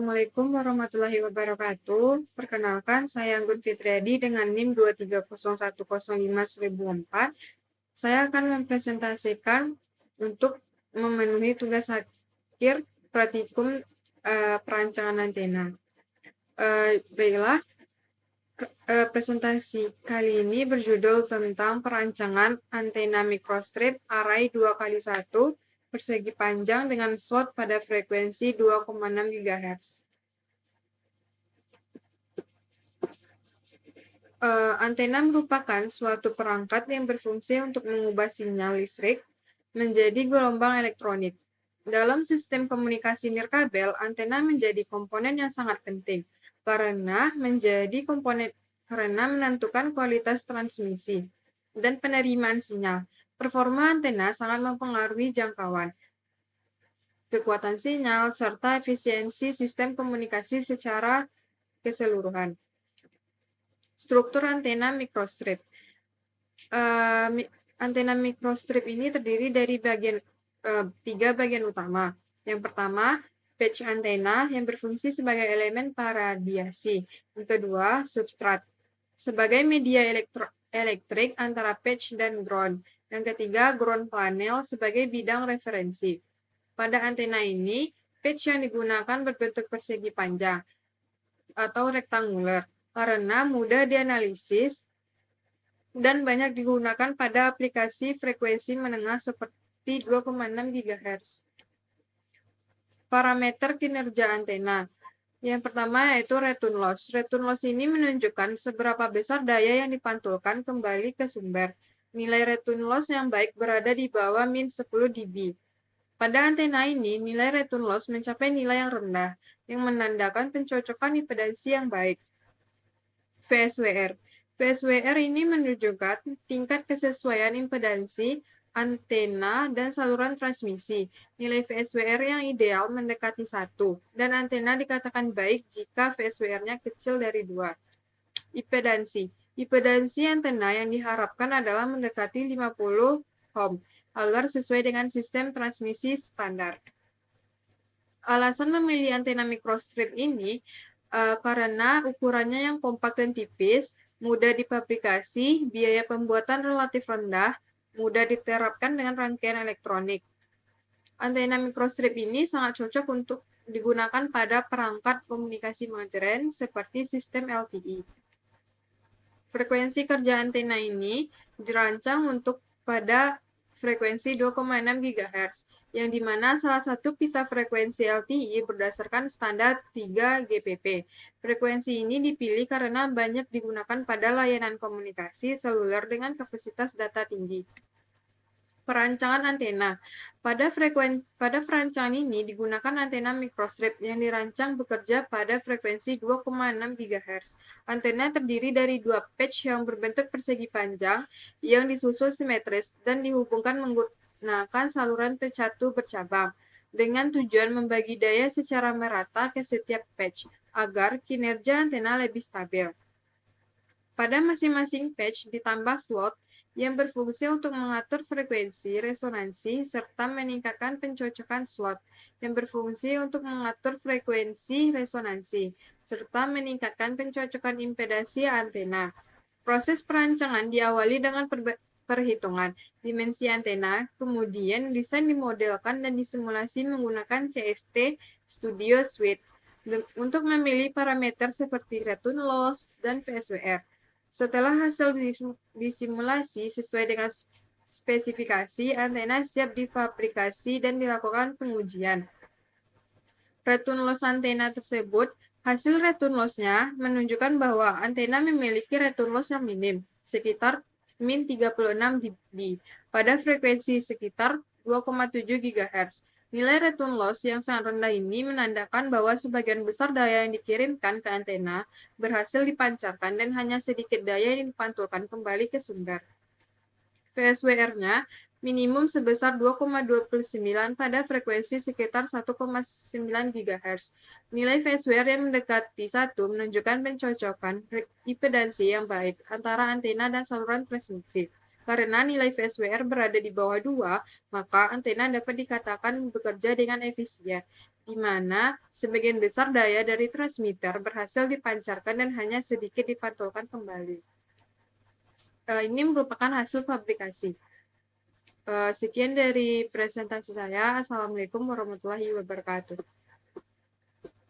Assalamualaikum warahmatullahi wabarakatuh. Perkenalkan, saya Anggun Fitriadi dengan NIM 230105004. Saya akan mempresentasikan untuk memenuhi tugas akhir praktikum perancangan antena. Baiklah, presentasi kali ini berjudul tentang perancangan antena microstrip array 2x1 persegi panjang dengan slot pada frekuensi 2,6 GHz. Antena merupakan suatu perangkat yang berfungsi untuk mengubah sinyal listrik menjadi gelombang elektronik. Dalam sistem komunikasi nirkabel, antena menjadi komponen yang sangat penting karena menentukan kualitas transmisi dan penerimaan sinyal. Performa antena sangat mempengaruhi jangkauan, kekuatan sinyal, serta efisiensi sistem komunikasi secara keseluruhan. Struktur antena microstrip. Antena microstrip ini terdiri dari tiga bagian utama. Yang pertama, patch antena yang berfungsi sebagai elemen paradiasi. Yang kedua, substrat sebagai media elektrik antara patch dan ground. Yang ketiga, ground panel sebagai bidang referensi. Pada antena ini, patch yang digunakan berbentuk persegi panjang atau rektanguler karena mudah dianalisis dan banyak digunakan pada aplikasi frekuensi menengah seperti 2,6 GHz. Parameter kinerja antena. Yang pertama yaitu return loss. Return loss ini menunjukkan seberapa besar daya yang dipantulkan kembali ke sumber. Nilai return loss yang baik berada di bawah min 10 dB. Pada antena ini, nilai return loss mencapai nilai yang rendah, yang menandakan pencocokan impedansi yang baik. VSWR. VSWR ini menunjukkan tingkat kesesuaian impedansi antena dan saluran transmisi. Nilai VSWR yang ideal mendekati 1, dan antena dikatakan baik jika VSWR-nya kecil dari 2. Impedansi. Impedansi antena yang diharapkan adalah mendekati 50 ohm agar sesuai dengan sistem transmisi standar. Alasan memilih antena microstrip ini karena ukurannya yang kompak dan tipis, mudah difabrikasi, biaya pembuatan relatif rendah, mudah diterapkan dengan rangkaian elektronik. Antena microstrip ini sangat cocok untuk digunakan pada perangkat komunikasi modern seperti sistem LTE. Frekuensi kerja antena ini dirancang untuk pada frekuensi 2,6 GHz, yang dimana salah satu pita frekuensi LTE berdasarkan standar 3 GPP. Frekuensi ini dipilih karena banyak digunakan pada layanan komunikasi seluler dengan kapasitas data tinggi. Perancangan antena. Pada perancangan ini digunakan antena microstrip yang dirancang bekerja pada frekuensi 2,6 GHz. Antena terdiri dari dua patch yang berbentuk persegi panjang yang disusun simetris dan dihubungkan menggunakan saluran pencatu bercabang dengan tujuan membagi daya secara merata ke setiap patch agar kinerja antena lebih stabil. Pada masing-masing patch ditambah slot yang berfungsi untuk mengatur frekuensi, resonansi, serta meningkatkan pencocokan slot yang berfungsi untuk mengatur frekuensi resonansi, serta meningkatkan pencocokan impedansi antena. Proses perancangan diawali dengan perhitungan dimensi antena, kemudian desain dimodelkan dan disimulasi menggunakan CST Studio Suite untuk memilih parameter seperti return loss dan VSWR. Setelah hasil disimulasi sesuai dengan spesifikasi, antena siap difabrikasi dan dilakukan pengujian. Return loss antena tersebut, hasil return loss-nya menunjukkan bahwa antena memiliki return loss yang minim, sekitar min 36 dB, pada frekuensi sekitar 2,7 GHz. Nilai return loss yang sangat rendah ini menandakan bahwa sebagian besar daya yang dikirimkan ke antena berhasil dipancarkan dan hanya sedikit daya yang dipantulkan kembali ke sumber. VSWR-nya minimum sebesar 2,29 pada frekuensi sekitar 1,9 GHz. Nilai VSWR yang mendekati 1 menunjukkan pencocokan impedansi yang baik antara antena dan saluran transmisi. Karena nilai VSWR berada di bawah 2, maka antena dapat dikatakan bekerja dengan efisien. di mana sebagian besar daya dari transmitter berhasil dipancarkan dan hanya sedikit dipantulkan kembali. Ini merupakan hasil fabrikasi. Sekian dari presentasi saya. Assalamualaikum warahmatullahi wabarakatuh.